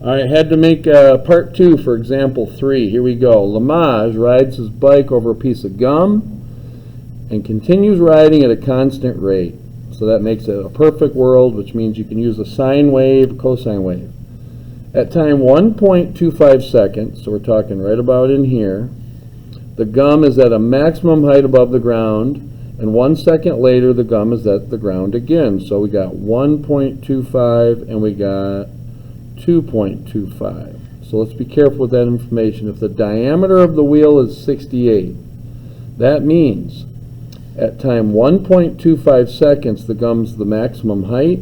All right, had to make part 2 for example 3. Here we go. Lamage rides his bike over a piece of gum and continues riding at a constant rate. So that makes it a perfect world, which means you can use a sine wave, cosine wave. At time 1.25 seconds, so we're talking right about in here, the gum is at a maximum height above the ground, and 1 second later the gum is at the ground again. So we got 1.25 and we got 2.25. So let's be careful with that information. If the diameter of the wheel is 68, that means at time 1.25 seconds the gum's the maximum height.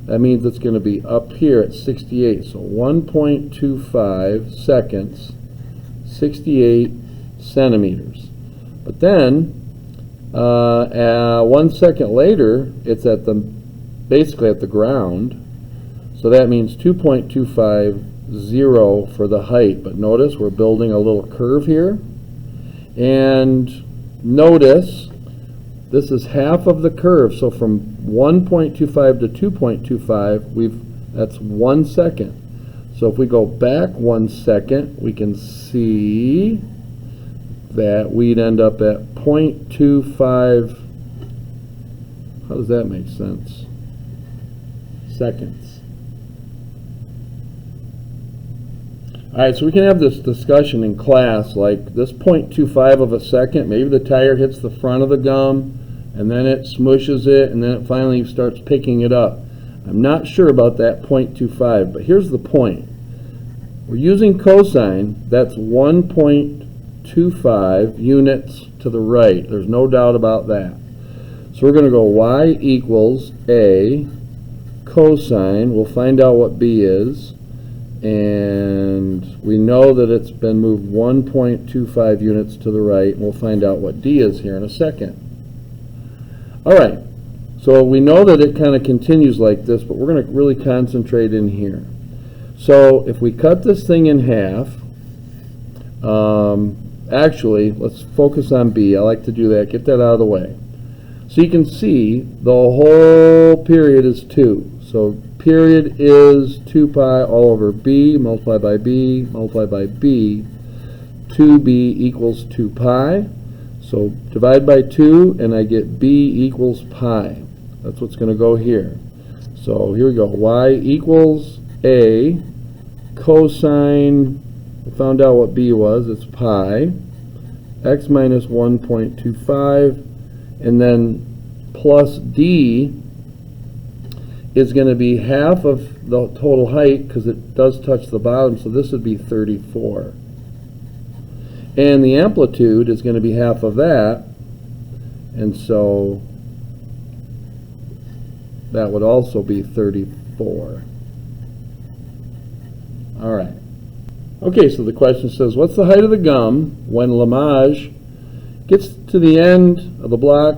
That means it's going to be up here at 68. So 1.25 seconds, 68 centimeters. But then 1 second later it's at the basically at the ground. So that means 2.250 for the height. But notice we're building a little curve here. And notice this is half of the curve. So from 1.25 to 2.25, that's 1 second. So if we go back 1 second, we can see that we'd end up at 0.25. How does that make sense? Seconds. All right, so we can have this discussion in class, like this 0.25 of a second, maybe the tire hits the front of the gum, and then it smushes it, and then it finally starts picking it up. I'm not sure about that 0.25, but here's the point. We're using cosine, that's 1.25 units to the right. There's no doubt about that. So we're going to go y equals a cosine. We'll find out what b is. And we know that it's been moved 1.25 units to the right, and we'll find out what d is here in a second. All right, so we know that it kind of continues like this, but we're going to really concentrate in here. So if we cut this thing in half, actually, let's focus on b. I like to do that. Get that out of the way. So you can see the whole period is 2. So period is 2 pi all over b, multiplied by b, multiplied by b. 2b equals 2 pi. So divide by 2, and I get b equals pi. That's what's going to go here. So here we go. Y equals a cosine. We found out what b was. It's pi. X minus 1.25. And then plus d is going to be half of the total height because it does touch the bottom, so this would be 34. And the amplitude is going to be half of that, and so that would also be 34. All right. Okay, so the question says, what's the height of the gum when Lamage gets to the end of the block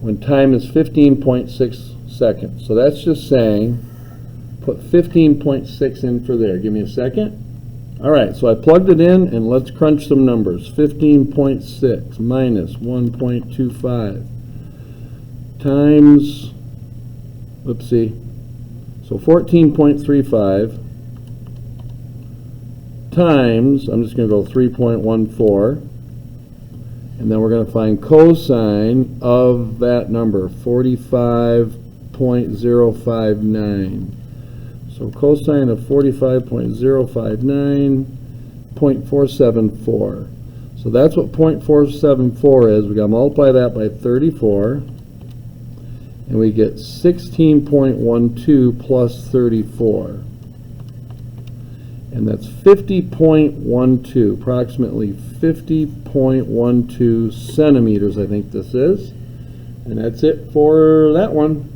when time is 15.6 seconds? So that's just saying put 15.6 in for there. Give me a second. All right, so I plugged it in, and let's crunch some numbers. 15.6 minus 1.25 times, whoopsie, so 14.35 times, I'm just going to go 3.14, and then we're going to find cosine of that number, 45.059. So cosine of 45.059, 0.474. So that's what 0.474 is. We got to multiply that by 34, and we get 16.12 plus 34. And that's 50.12, approximately 50.12 centimeters, I think this is. And that's it for that one.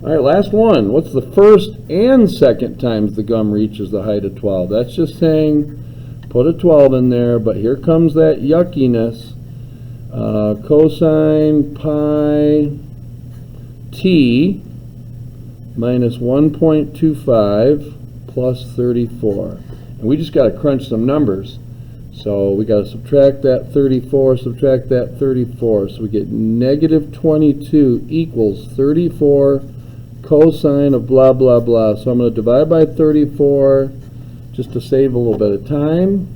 All right, last one. What's the first and second times the gum reaches the height of 12? That's just saying put a 12 in there, but here comes that yuckiness. Cosine pi t minus 1.25 plus 34. And we just got to crunch some numbers. So we got to subtract that 34, subtract that 34. So we get negative 22 equals 34 cosine of blah, blah, blah. So I'm going to divide by 34 just to save a little bit of time.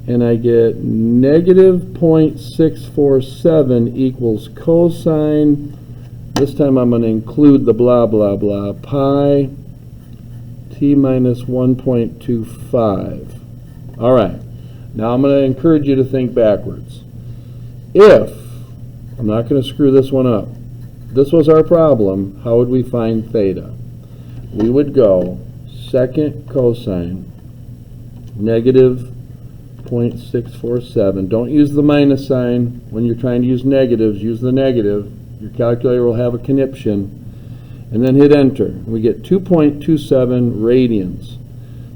And I get negative 0.647 equals cosine. This time I'm going to include the blah, blah, blah, pi t minus 1.25. All right. Now I'm going to encourage you to think backwards. If, I'm not going to screw this one up, this was our problem, how would we find theta? We would go second cosine, negative 0.647. Don't use the minus sign when you're trying to use negatives. Use the negative. Your calculator will have a conniption. And then hit enter. We get 2.27 radians.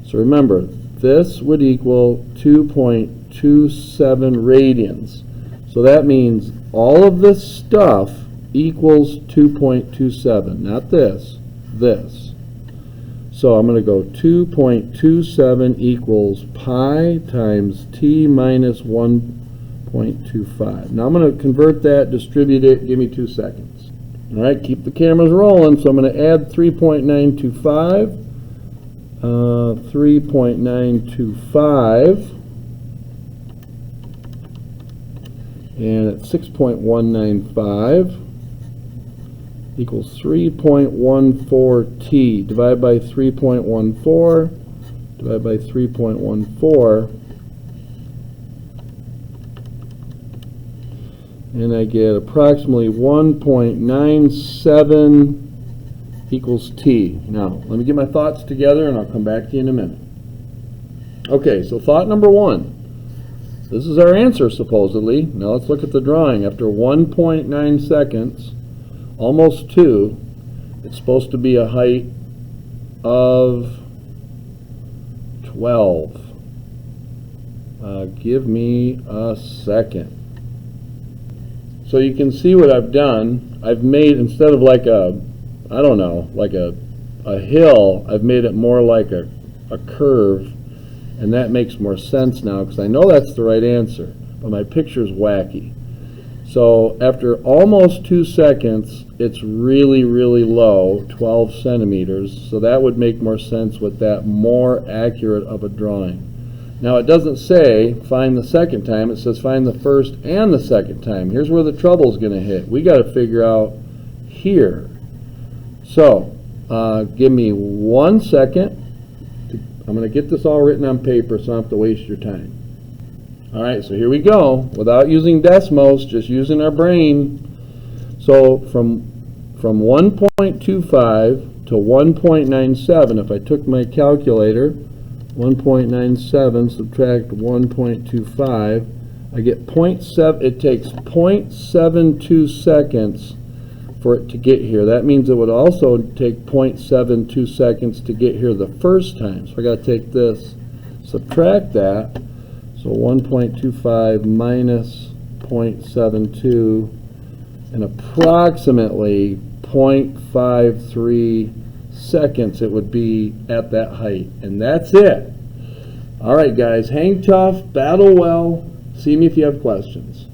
So remember, this would equal 2.27 radians. So that means all of this stuff equals 2.27. Not this, this. So I'm going to go 2.27 equals pi times t minus 1.25. Now I'm going to convert that, distribute it, give me 2 seconds. All right, keep the cameras rolling. So I'm going to add 3.925. 3.925. And at 6.195. Equals 3.14t. Divide by 3.14. Divide by 3.14. And I get approximately 1.97 equals t. Now, let me get my thoughts together and I'll come back to you in a minute. Okay, so thought number one. This is our answer, supposedly. Now let's look at the drawing. After 1.9 seconds, almost 2, it's supposed to be a height of 12. Give me a second. So you can see what I've done. I've made, instead of like a, I don't know, like a hill, I've made it more like a curve, and that makes more sense now because I know that's the right answer, but my picture's wacky. So after almost 2 seconds, it's really, really low, 12 centimeters. So that would make more sense with that more accurate of a drawing. Now it doesn't say find the second time. It says find the first and the second time. Here's where the trouble's going to hit. We got to figure out here. So give me 1 second. I'm going to get this all written on paper so I don't have to waste your time. All right, so here we go. Without using Desmos, just using our brain. So from 1.25 to 1.97, if I took my calculator, 1.97 subtract 1.25, I get 0.7. It takes 0.72 seconds for it to get here. That means it would also take 0.72 seconds to get here the first time. So I got to take this, subtract that. So 1.25 minus 0.72, and approximately 0.53 seconds it would be at that height. And that's it. All right, guys, hang tough, battle well. See me if you have questions.